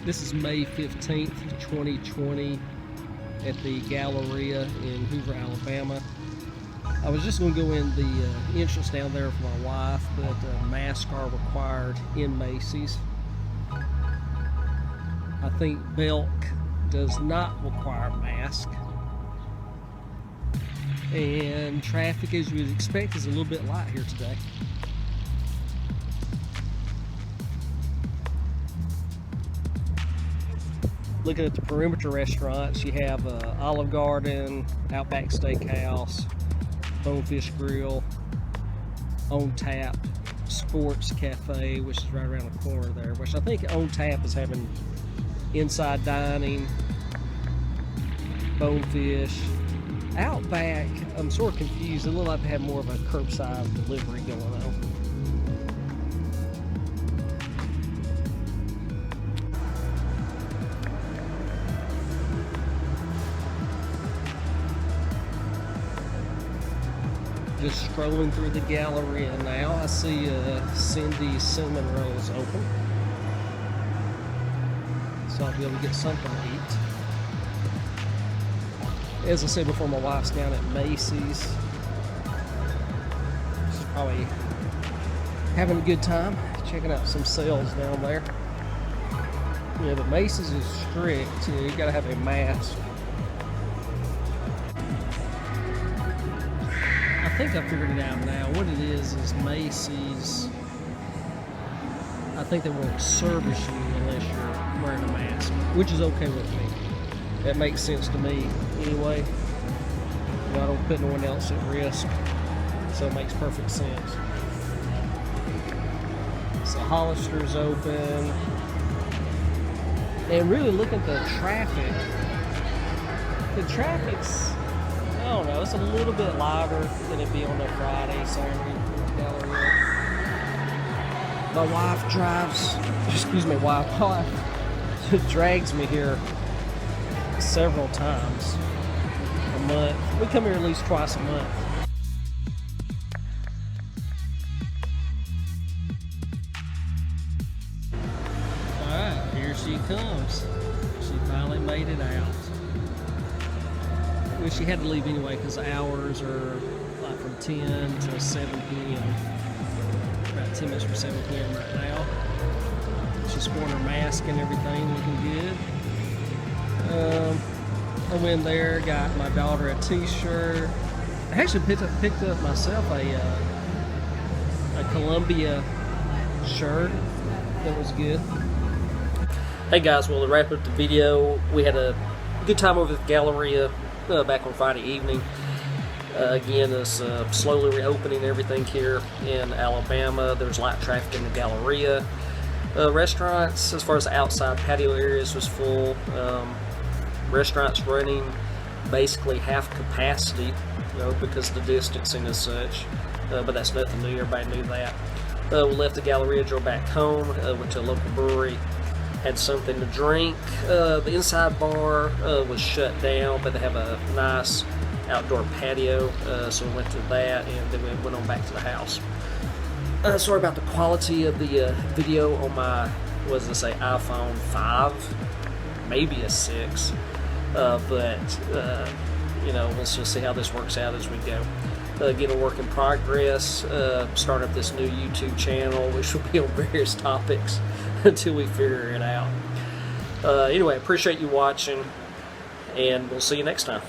This is May 15th, 2020 at the Galleria in Hoover, Alabama. I was just going to go in the entrance down there for my wife, but masks are required in Macy's. I think Belk does not require a mask. And traffic, as you would expect, is a little bit light here today. Looking at the perimeter restaurants, you have Olive Garden, Outback Steakhouse, Bonefish Grill, On Tap, Sports Cafe, which is right around the corner there, which I think On Tap is having inside dining. Bonefish. Outback, I'm sort of confused. It looked like they had more of a curbside delivery going on. Just strolling through the Galleria now. I see Cindy's cinnamon rolls open, so I'll be able to get something to eat. As I said before, my wife's down at Macy's. She's probably having a good time, checking out some sales down there. Yeah, but Macy's is strict. You gotta have a mask. I think I figured it out now. What it is Macy's, I think they won't service you unless you're wearing a mask, which is okay with me. That makes sense to me anyway. I don't put no one else at risk, so it makes perfect sense. So Hollister's open. And really look at the traffic. The traffic's, I don't know, it's a little bit lighter than it'd be on a Friday, Saturday, Galleria. My wife drives, my wife drags me here several times a month. We come here at least twice a month. Alright, here she comes. She finally made it out. Well, she had to leave anyway because the hours are like from 10 to 7 p.m. About 10 minutes from 7 p.m. right now. She's sporting her mask and everything, looking good. I went in there, got my daughter a t-shirt. I actually picked up myself a Columbia shirt that was good. Hey guys, well, to wrap up the video, we had a good time over at the Galleria back on Friday evening. Again, it's slowly reopening everything here in Alabama. There's light traffic in the Galleria. Restaurants, as far as the outside patio areas, was full. Restaurants running basically half capacity, because of the distancing and such. But that's nothing new. Everybody knew that. We left the Galleria, drove back home, went to a local brewery, had something to drink. The inside bar was shut down, but they have a nice outdoor patio, so we went to that, and then we went on back to the house. Sorry about the quality of the video on my, iPhone 5, maybe a 6, but let's just see how this works out as we go. Again, a work in progress. Start up this new YouTube channel, which will be on various topics until we figure it out. Anyway, appreciate you watching, and we'll see you next time.